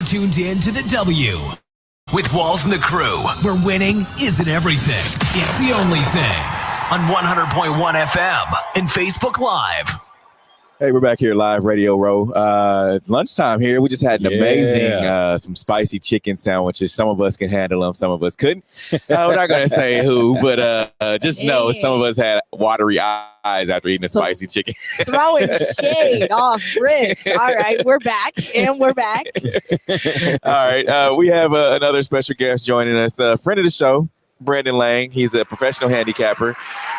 tuned in to the W with Walls and the Crew, where winning isn't everything. It's the only thing. On 100.1 FM and Facebook Live. Hey, we're back here live, Radio Row. It's lunchtime here. We just had an amazing, some spicy chicken sandwiches. Some of us can handle them. Some of us couldn't. We're not going to say who, but just know some of us had watery eyes after eating the spicy chicken. Throwing shade off Rich. All right, we're back, and we're back. All right, we have another special guest joining us, a friend of the show, Brandon Lang. He's a professional handicapper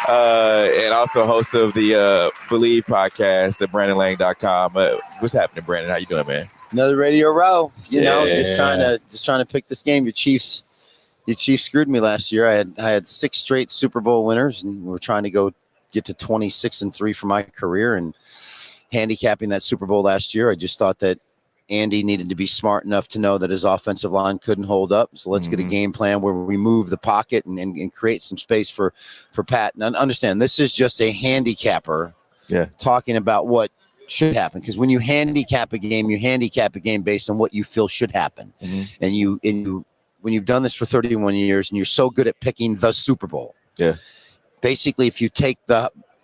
and also host of the Believe podcast at BrandonLang.com. What's happening, Brandon? How you doing, man? Another Radio Row. You know, just trying to pick this game. Your Chiefs screwed me last year. I had 6 straight Super Bowl winners, and we're trying to get to 26-3 for my career. And handicapping that Super Bowl last year, I just thought that Andy needed to be smart enough to know that his offensive line couldn't hold up. So let's get a game plan where we move the pocket and create some space for Pat. And understand, this is just a handicapper talking about what should happen. Because when you handicap a game based on what you feel should happen. And when you've done this for 31 years and you're so good at picking the Super Bowl. Yeah. Basically, if you take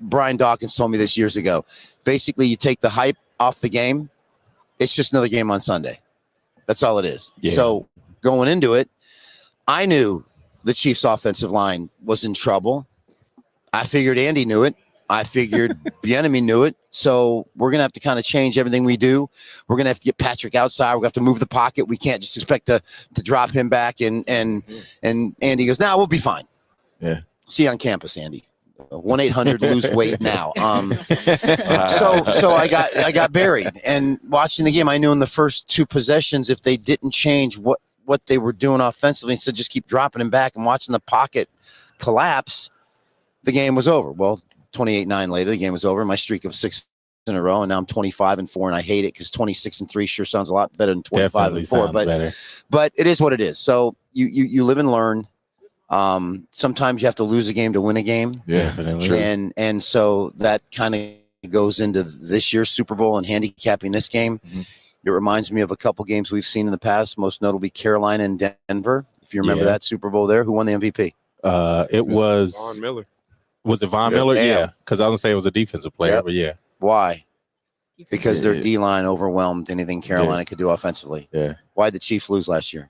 Brian Dawkins told me this years ago, basically you take the hype off the game. It's just another game on Sunday. That's all it is. Yeah. So going into it, I knew the Chiefs' offensive line was in trouble. I figured Andy knew it. I figured Bieniemy knew it. So we're going to have to kind of change everything we do. We're going to have to get Patrick outside. We're going to have to move the pocket. We can't just expect to drop him back. And Andy goes, we'll be fine. Yeah. See you on campus, Andy. 1-800 lose weight now. So I got buried, and watching the game, I knew in the first 2 possessions, if they didn't change what they were doing offensively, instead just keep dropping him back and watching the pocket collapse, the game was over. Well, 28-9 later, the game was over. My streak of 6 in a row, and now I'm 25-4, and I hate it because 26-3 sure sounds a lot better than 25-4. But it is what it is. So you live and learn. Sometimes you have to lose a game to win a game. Yeah, and so that kind of goes into this year's Super Bowl and handicapping this game. It reminds me of a couple games we've seen in the past, most notably Carolina and Denver. If you remember that Super Bowl there, who won the MVP? It was Von Miller. Was it Von Miller? Yeah, because I was gonna say it was a defensive player, but yeah. Why? Because their D-line overwhelmed anything Carolina could do offensively. Yeah. Why did the Chiefs lose last year?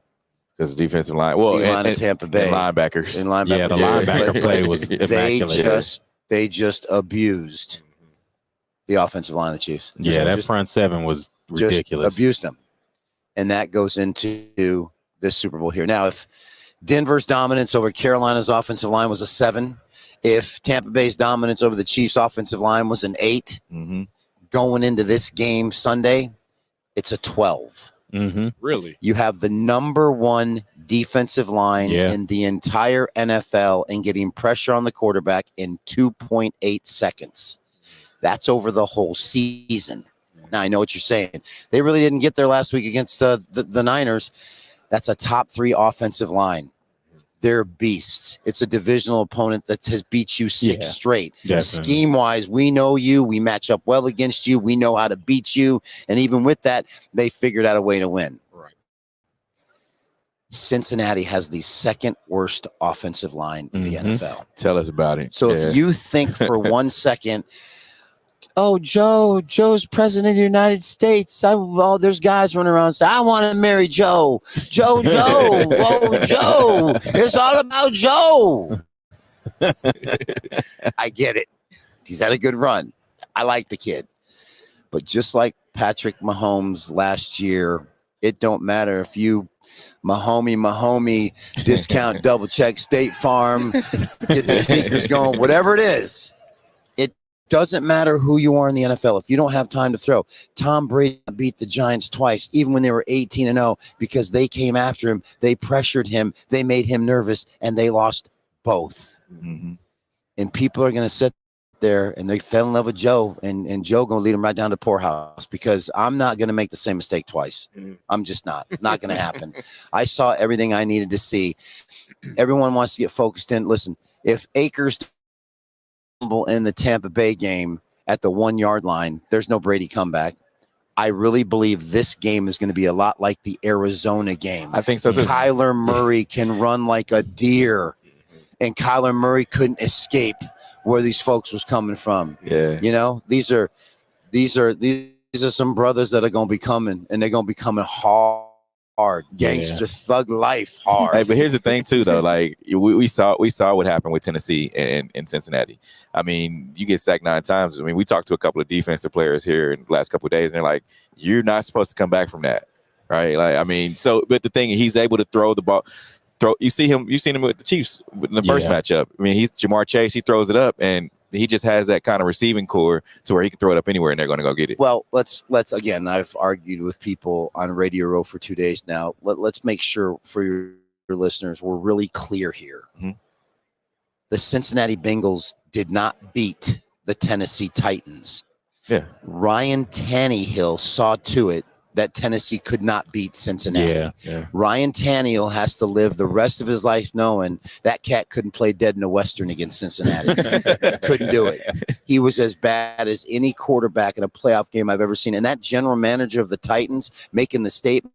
Because the defensive line, and Tampa Bay, and linebackers. Yeah, the linebacker play was immaculate. They just abused the offensive line of the Chiefs. That front seven was ridiculous. Just abused them, and that goes into this Super Bowl here. Now, if Denver's dominance over Carolina's offensive line was a 7, if Tampa Bay's dominance over the Chiefs' offensive line was an 8, going into this game Sunday, it's a 12. Really? You have the number 1 defensive line in the entire NFL and getting pressure on the quarterback in 2.8 seconds. That's over the whole season. Now, I know what you're saying. They really didn't get there last week against the Niners. That's a top 3 offensive line. They're beasts. It's a divisional opponent that has beat you 6 straight. Scheme-wise, we know you. We match up well against you. We know how to beat you. And even with that, they figured out a way to win. Right. Cincinnati has the 2nd worst offensive line in the NFL. Tell us about it. So if you think for 1 second, Joe's president of the United States. There's guys running around saying, I want to marry Joe. Joe. It's all about Joe. I get it. He's had a good run. I like the kid. But just like Patrick Mahomes last year, it don't matter if you Mahomie, discount, double check, State Farm, get the sneakers going, whatever it is. Doesn't matter who you are in the NFL. If you don't have time to throw, Tom Brady beat the Giants twice, even when they were 18-0, because they came after him, they pressured him, they made him nervous, and they lost both. And people are going to sit there and they fell in love with Joe, and Joe going to lead them right down to poorhouse, because I'm not going to make the same mistake twice. I'm just not going to happen. I saw everything I needed to see. Everyone wants to get focused in. Listen, if Akers in the Tampa Bay game at the 1 yard line, there's no Brady comeback. I really believe this game is going to be a lot like the Arizona game. I think so too. Kyler Murray can run like a deer, and Kyler Murray couldn't escape where these folks was coming from. Yeah. You know, these are some brothers that are going to be coming, and they're going to be coming hard, gangster thug life hard. Hey, but here's the thing too, though. Like we saw what happened with Tennessee and Cincinnati. I mean, you get sacked 9 times. I mean, we talked to a couple of defensive players here in the last couple of days, and they're like, "You're not supposed to come back from that, right?" Like, I mean, but the thing, he's able to throw the ball. You've seen him with the Chiefs in the first matchup. I mean, he's Jamar Chase. He throws it up, and he just has that kind of receiving core to where he can throw it up anywhere, and they're going to go get it. Well, let's again. I've argued with people on Radio Row for 2 days now. Let's make sure for your listeners we're really clear here. Mm-hmm. The Cincinnati Bengals did not beat the Tennessee Titans. Yeah, Ryan Tannehill saw to it that Tennessee could not beat Cincinnati. Yeah. Ryan Tannehill has to live the rest of his life knowing that cat couldn't play dead in a Western against Cincinnati. Couldn't do it. He was as bad as any quarterback in a playoff game I've ever seen. And that general manager of the Titans making the statement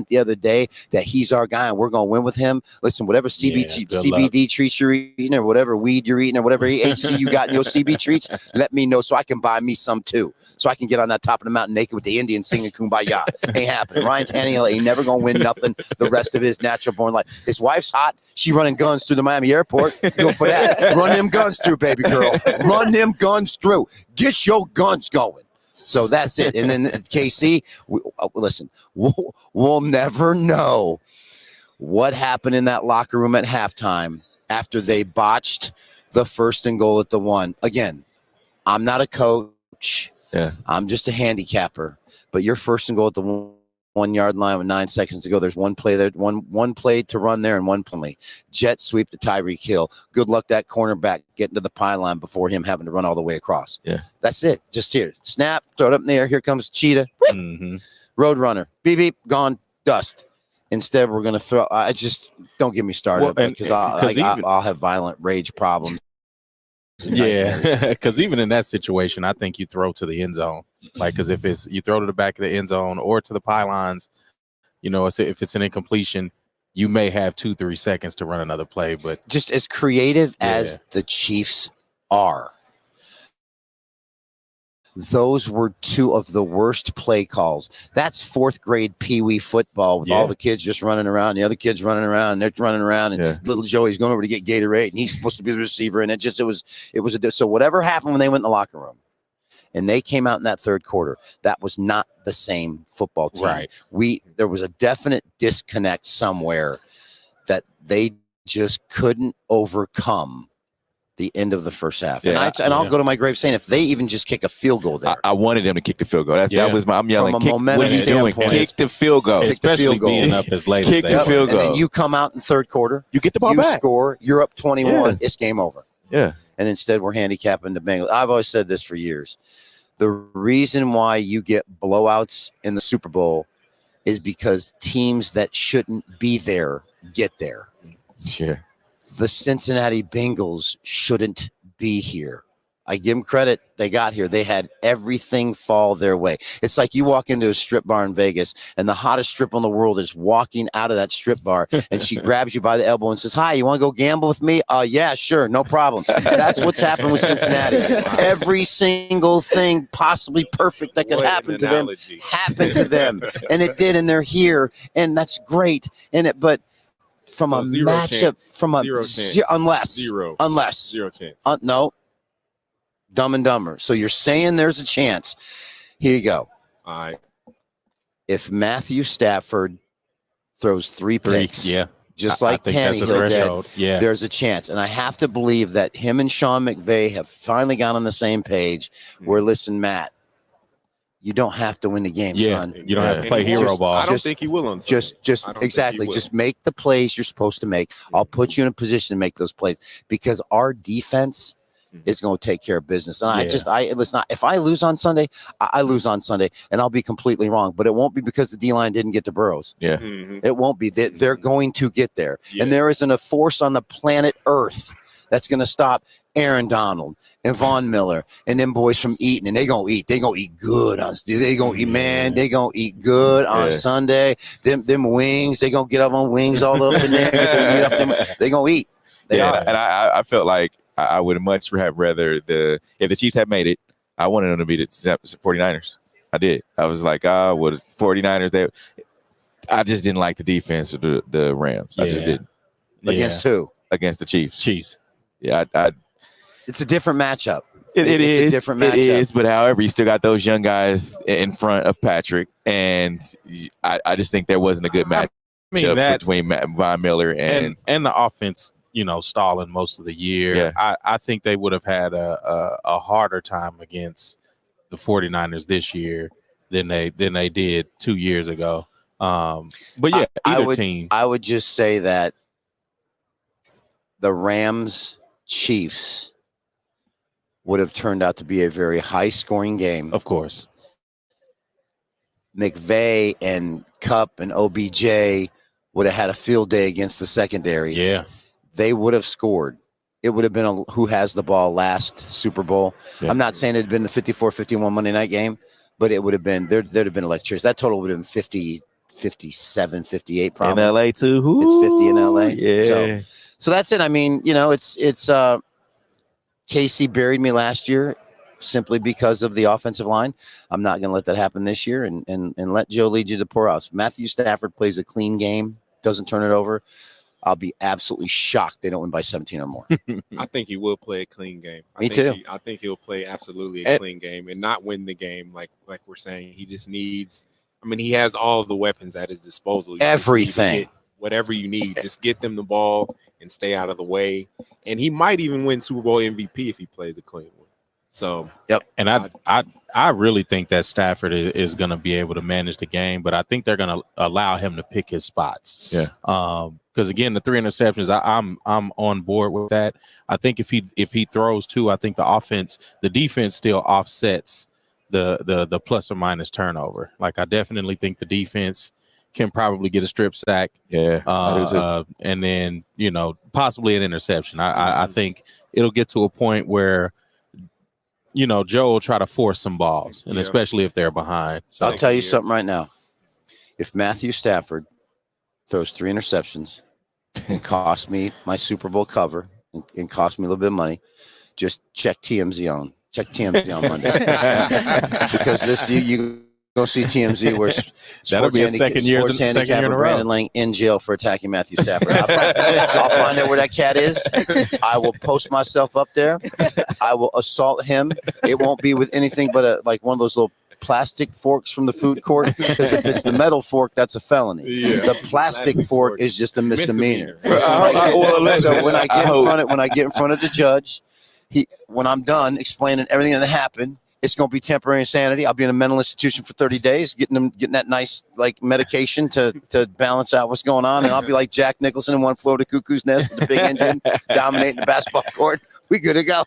the other day that he's our guy and we're going to win with him. Listen, whatever CBD treats you're eating or whatever weed you're eating or whatever HC you got in your CB treats, let me know so I can buy me some too. So I can get on that top of the mountain naked with the Indians singing Kumbaya. Ain't happening. Ryan Tannehill ain't never going to win nothing the rest of his natural born life. His wife's hot. She running guns through the Miami airport. Go for that. Run them guns through, baby girl. Run them guns through. Get your guns going. So that's it. And then KC, listen, we'll never know what happened in that locker room at halftime after they botched the 1st and goal at the 1. Again, I'm not a coach. Yeah. I'm just a handicapper. But your 1st and goal at the 1 yard line with 9 seconds to go. There's one play there, one play to run there, and one play. Jet sweep to Tyreek Hill. Good luck that cornerback getting to the pylon before him having to run all the way across. Yeah, that's it. Just here, snap, throw it up in the air. Here comes Cheetah, Road Runner, beep beep, gone, dust. Instead, we're gonna throw. I just don't get me started because I'll have violent rage problems. Yeah, because even in that situation, I think you throw to the end zone. Like, because if you throw to the back of the end zone or to the pylons, you know, if it's an incompletion, you may have 2-3 seconds to run another play. But just as creative as the Chiefs are, those were 2 of the worst play calls. That's 4th grade peewee football with all the kids just running around, the other kids running around, and they're running around, and little Joey's going over to get Gatorade, and he's supposed to be the receiver, and so whatever happened when they went in the locker room, and they came out in that 3rd quarter, that was not the same football team. Right. There was a definite disconnect somewhere that they just couldn't overcome the end of the first half. Yeah, I'll go to my grave saying if they even just kick a field goal there. I wanted them to kick the field goal. That was I'm yelling, From a momentum what are you doing? standpoint. Kick the field goal. especially being up as late Kick as the they field were. goal. And then you come out in 3rd quarter, You get the ball you back. score, you're up 21, Yeah. it's game over. Yeah. And instead we're handicapping the Bengals. I've always said this for years. The reason why you get blowouts in the Super Bowl is because teams that shouldn't be there get there. Yeah. The Cincinnati Bengals shouldn't be here. I give them credit. They got here. They had everything fall their way. It's like you walk into a strip bar in Vegas and the hottest stripper in the world is walking out of that strip bar and she grabs you by the elbow and says, "Hi, you want to go gamble with me?" Yeah, sure. No problem. That's what's happened with Cincinnati. Every single thing possibly perfect that could happen to them happened to them. And it did. And they're here. And that's great. But from a matchup, from a unless no. Dumb and Dumber. So you're saying there's a chance. Here you go. All right. If Matthew Stafford throws 3 picks, just like I think that's a Tannehill threshold. there's a chance. And I have to believe that him and Sean McVay have finally got on the same page where, listen, Matt, you don't have to win the game, son. You don't have to play hero ball. I don't think he will on Sunday. Just I don't think exactly. he will. Just make the plays you're supposed to make. I'll put you in a position to make those plays because our defense is going to take care of business. And listen, if I lose on Sunday, I lose on Sunday, and I'll be completely wrong. But it won't be because the D-line didn't get to Burrows. Yeah. It won't be. They're going to get there. And there isn't a force on the planet Earth that's going to stop Aaron Donald and Von Miller and them boys from eating. And they going to eat. They going to eat good on They going to eat, man. They going to eat good on Sunday. Them wings, they going to get up on wings all up in there. They going to eat. They are. And I felt like I would much have rather if the Chiefs had made it, I wanted them to beat the 49ers. I did. I was like, the 49ers, I just didn't like the defense of the Rams. I just didn't. Against who? Against the Chiefs. Yeah, it's a different matchup. It's a different matchup. It is, but however, you still got those young guys in front of Patrick, and I just think there wasn't a good matchup between Von Miller and the offense. Stalling most of the year. Yeah. I think they would have had a harder time against the 49ers this year than they did 2 years ago. But yeah, either team. I would just say that the Rams Chiefs would have turned out to be a very high scoring game. Of course. McVay and Kupp and OBJ would have had a field day against the secondary. Yeah. They would have scored. It would have been who has the ball last Super Bowl. Yeah. I'm not saying it had been the 54-51 Monday night game, but it would have been, there'd have been electricity. That total would have been 50, 57, 58 probably. In LA too. Ooh, it's 50 in LA. Yeah. So that's it. I mean, it's Casey buried me last year simply because of the offensive line. I'm not going to let that happen this year and let Joe lead you to poorhouse. Matthew Stafford plays a clean game, doesn't turn it over. I'll be absolutely shocked they don't win by 17 or more. I think he will play a clean game. Me too. I think he'll play absolutely a clean game and not win the game like we're saying. He just needs – I mean, he has all of the weapons at his disposal. Everything. Whatever you need. Just get them the ball and stay out of the way. And he might even win Super Bowl MVP if he plays a clean one. So, yep. And I really think that Stafford is going to be able to manage the game, but I think they're going to allow him to pick his spots. Yeah. Because again, the 3 interceptions, I'm on board with that. I think if he throws 2, I think the defense still offsets the plus or minus turnover. Like I definitely think the defense can probably get a strip sack. Yeah. I do too. And then possibly an interception. I think it'll get to a point where Joe will try to force some balls, and especially if they're behind. So I'll tell you something right now. If Matthew Stafford throws 3 interceptions and costs me my Super Bowl cover and costs me a little bit of money, just check TMZ on Monday. Because you go see TMZ where that'll be a second year in a row. Brandon Lang in jail for attacking Matthew Stafford. I'll find out where that cat is. I will post myself up there. I will assault him. It won't be with anything but like one of those little plastic forks from the food court. Because if it's the metal fork, that's a felony. Yeah. The plastic fork is just a misdemeanor. So when I get in front of the judge, when I'm done explaining everything that happened, it's going to be temporary insanity. I'll be in a mental institution for 30 days, getting that nice medication to balance out what's going on. And I'll be like Jack Nicholson in One Flew Over the Cuckoo's Nest with the big engine dominating the basketball court. We good to go.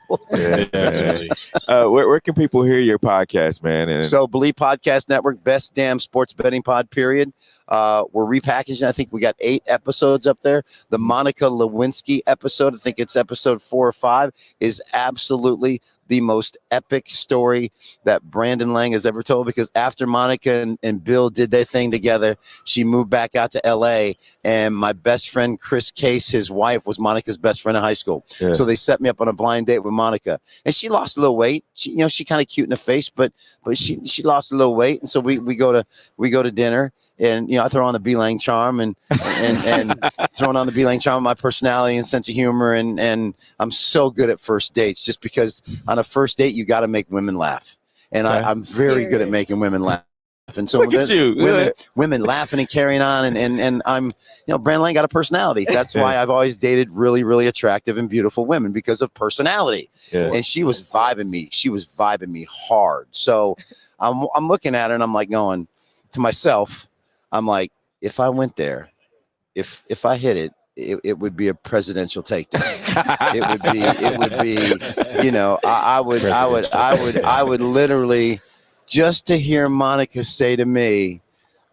Where can people hear your podcast, man? So Believe Podcast Network, best damn sports betting pod, period. We're repackaging. I think we got 8 episodes up there. The Monica Lewinsky episode, I think it's episode 4 or 5, is absolutely the most epic story that Brandon Lang has ever told, because after Monica and Bill did their thing together, she moved back out to LA, and my best friend Chris Case, his wife, was Monica's best friend in high school. Yeah. So they set me up on a blind date with Monica, and she lost a little weight. She kind of cute in the face, but she lost a little weight, and so we go to dinner, and I throw on the B-Lang charm and throwing on the B-Lang charm, my personality and sense of humor, and I'm so good at first dates, just because on a first date you got to make women laugh, and I'm very good at making women laugh. And so look at you, women laughing and carrying on, and I'm, Brandon Lang got a personality. That's why I've always dated really, really attractive and beautiful women, because of personality. Yeah. And she was vibing me. She was vibing me hard. So I'm looking at her and I'm like going to myself, I'm like, if I went there, if I hit it, it would be a presidential takedown. it would be, I would literally, just to hear Monica say to me,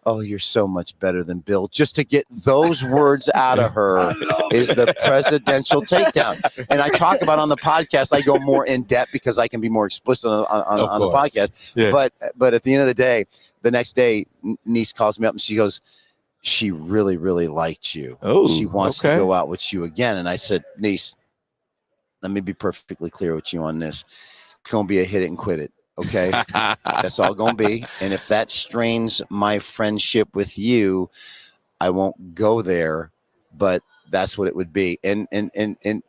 oh, you're so much better than Bill. Just to get those words out of her is the presidential takedown. And I talk about on the podcast, I go more in depth because I can be more explicit on the podcast. Yeah. But at the end of the day, the next day, niece calls me up and she goes, she really, really liked you. Oh, she wants to go out with you again. And I said, niece, let me be perfectly clear with you on this. It's going to be a hit it and quit it. Okay. That's all going to be. And if that strains my friendship with you, I won't go there, but that's what it would be. And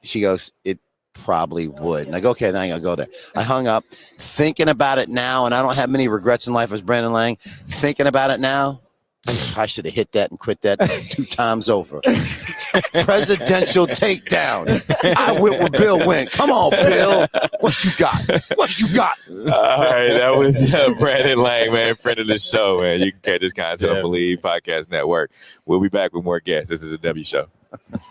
she goes, it probably would. And I go, okay, then I gotta go there. I hung up thinking about it now. And I don't have many regrets in life as Brandon Lang. Thinking about it now, I should have hit that and quit that 2 times over. Presidential takedown. I went where Bill went. Come on, Bill. What you got? What you got? All right, that was Brandon Lang, man, friend of the show, man. You can catch this content on Believe Podcast Network. We'll be back with more guests. This is a W Show.